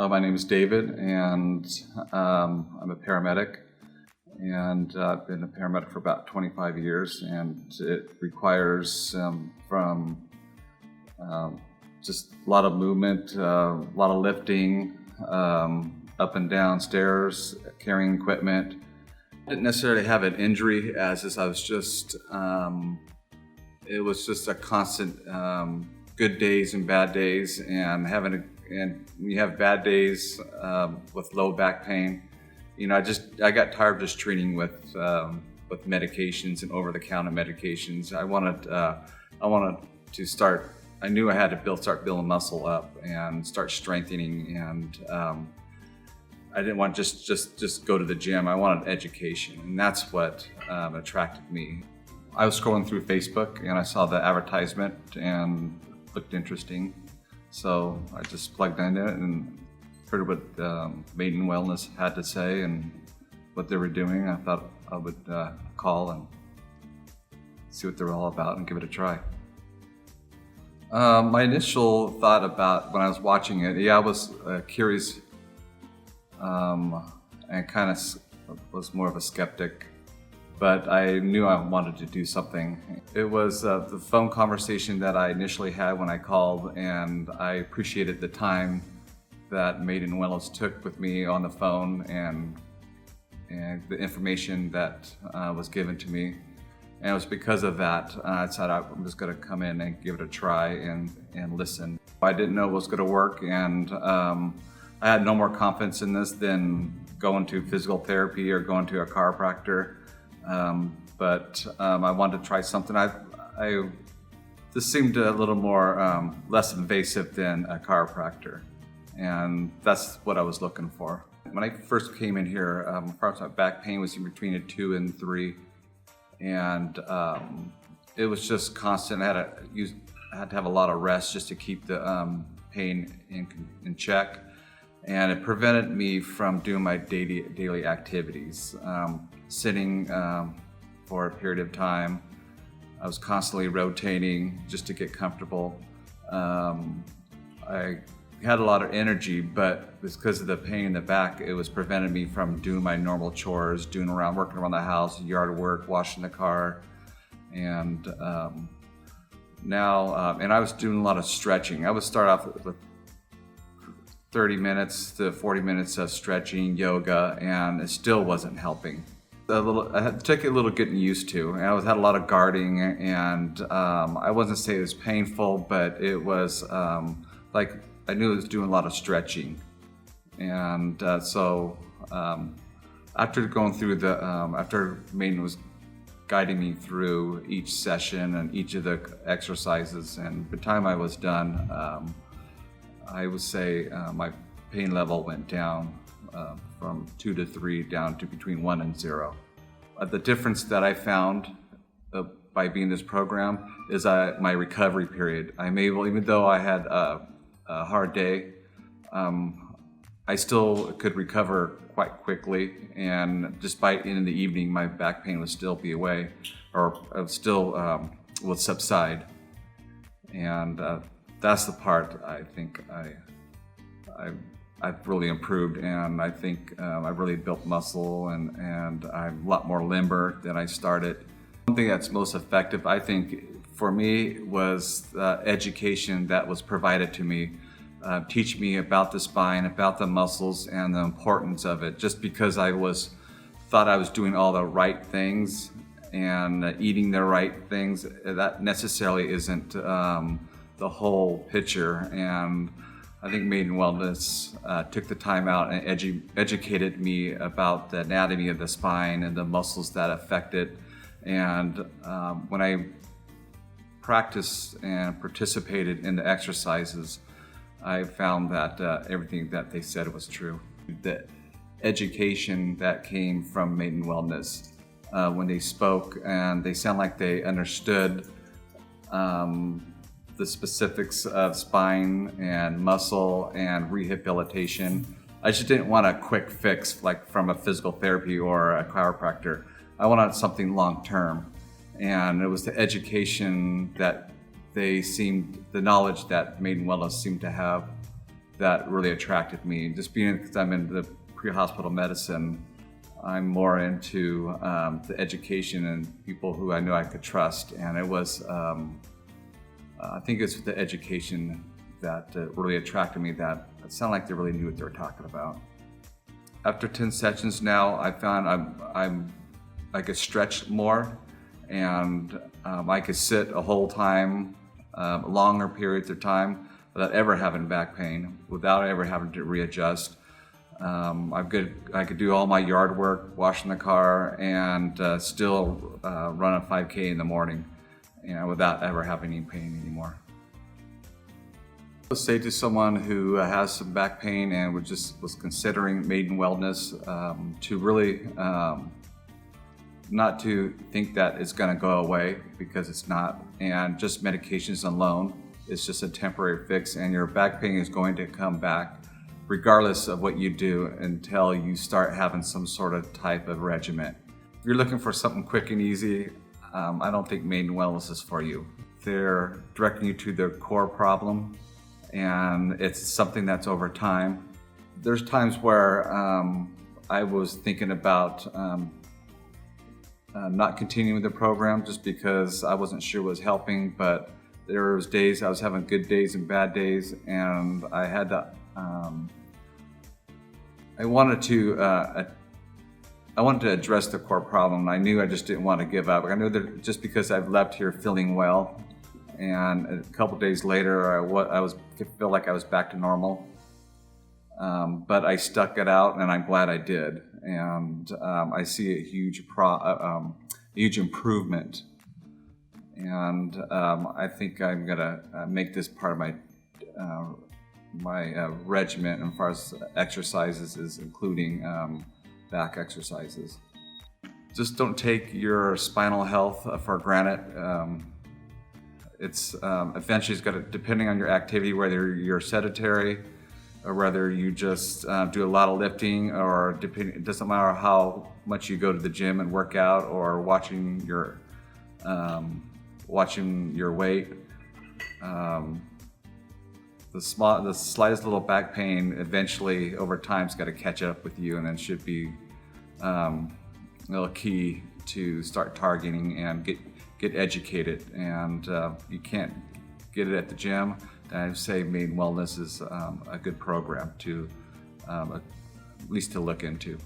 My name is David, and I'm a paramedic, and I've been a paramedic for about 25 years, and it requires just a lot of movement, a lot of lifting, up and down stairs, carrying equipment. I didn't necessarily have an injury I was just, it was just a constant good days and bad days, and when you have bad days with low back pain, I got tired of just treating with medications and over-the-counter medications. I wanted to start. I knew I had to start building muscle up and start strengthening, and I didn't want to just go to the gym. I wanted education, and that's what attracted me. I was scrolling through Facebook and I saw the advertisement and looked interesting, so I just plugged into it and heard what Maiden Wellness had to say and what they were doing. I thought I would call and see what they're all about and give it a try. My initial thought about when I was watching it, I was curious and kind of was more of a skeptic, but I knew I wanted to do something. It was the phone conversation that I initially had when I called, and I appreciated the time that Maiden Wellness took with me on the phone and the information that was given to me. And it was because of that I decided I was going to come in and give it a try and listen. I didn't know it was going to work, and I had no more confidence in this than going to physical therapy or going to a chiropractor. But I wanted to try something. This seemed a little more less invasive than a chiropractor, and that's what I was looking for. When I first came in here, my back pain was in between a 2 and 3, and it was just constant. I had to have a lot of rest just to keep the pain in check, and it prevented me from doing my daily activities. Sitting for a period of time, I was constantly rotating just to get comfortable. I had a lot of energy, but because of the pain in the back, it was preventing me from doing my normal chores, working around the house, yard work, washing the car, and and I was doing a lot of stretching. I would start off with 30 minutes to 40 minutes of stretching, yoga, and it still wasn't helping. I had to take a little getting used to. And I had a lot of guarding, and I wasn't saying it was painful, but it was like I knew I was doing a lot of stretching. And so after going through after Maiden was guiding me through each session and each of the exercises, and by the time I was done, I would say my pain level went down from 2 to 3 down to between 1 and 0. The difference that I found by being in this program is my recovery period. I'm able, even though I had a hard day, I still could recover quite quickly, and despite in the evening, my back pain would still be away, or still would subside. And that's the part I think I've really improved, and I think I've really built muscle, and I'm a lot more limber than I started. One thing that's most effective, I think, for me was the education that was provided to me. Teach me about the spine, about the muscles, and the importance of it. Just because I thought I was doing all the right things and eating the right things, that necessarily isn't the whole picture. And I think Maiden Wellness took the time out and educated me about the anatomy of the spine and the muscles that affect it. And when I practiced and participated in the exercises, I found that everything that they said was true. The education that came from Maiden Wellness, when they spoke, and they sound like they understood the specifics of spine and muscle and rehabilitation. I just didn't want a quick fix like from a physical therapy or a chiropractor. I wanted something long term, and it was the education that the knowledge that Maiden Wellness seemed to have that really attracted me. Just being, because I'm in the pre-hospital medicine, I'm more into the education and people who I knew I could trust. And it was, I think it's the education that really attracted me, that it sounded like they really knew what they were talking about. After 10 sessions now, I found I could stretch more, and I could sit a whole time, longer periods of time, without ever having back pain, without ever having to readjust. I could do all my yard work, washing the car, and still run a 5K in the morning, without ever having any pain anymore. I would say to someone who has some back pain and was considering Maiden Wellness, to really not to think that it's going to go away, because it's not, and just medications alone is just a temporary fix, and your back pain is going to come back regardless of what you do until you start having some sort of type of regimen. If you're looking for something quick and easy, I don't think Maiden Wellness is for you. They're directing you to their core problem, and it's something that's over time. There's times where I was thinking about not continuing with the program just because I wasn't sure what was helping, but there was days I was having good days and bad days, and I had to, I wanted to address the core problem. I knew I just didn't want to give up. I knew that just because I've left here feeling well, and a couple days later I feel like I was back to normal, but I stuck it out, and I'm glad I did. And I see a huge improvement, and I think I'm gonna make this part of my regimen as far as exercises, is including back exercises. Just don't take your spinal health for granted. It's eventually it's gonna, depending on your activity, whether you're sedentary or whether you just do a lot of lifting, or it doesn't matter how much you go to the gym and work out, or watching your weight. The slightest little back pain eventually over time's got to catch up with you, and then should be a little key to start targeting and get educated. And you can't get it at the gym. I'd say Maiden Wellness is a good program to at least to look into.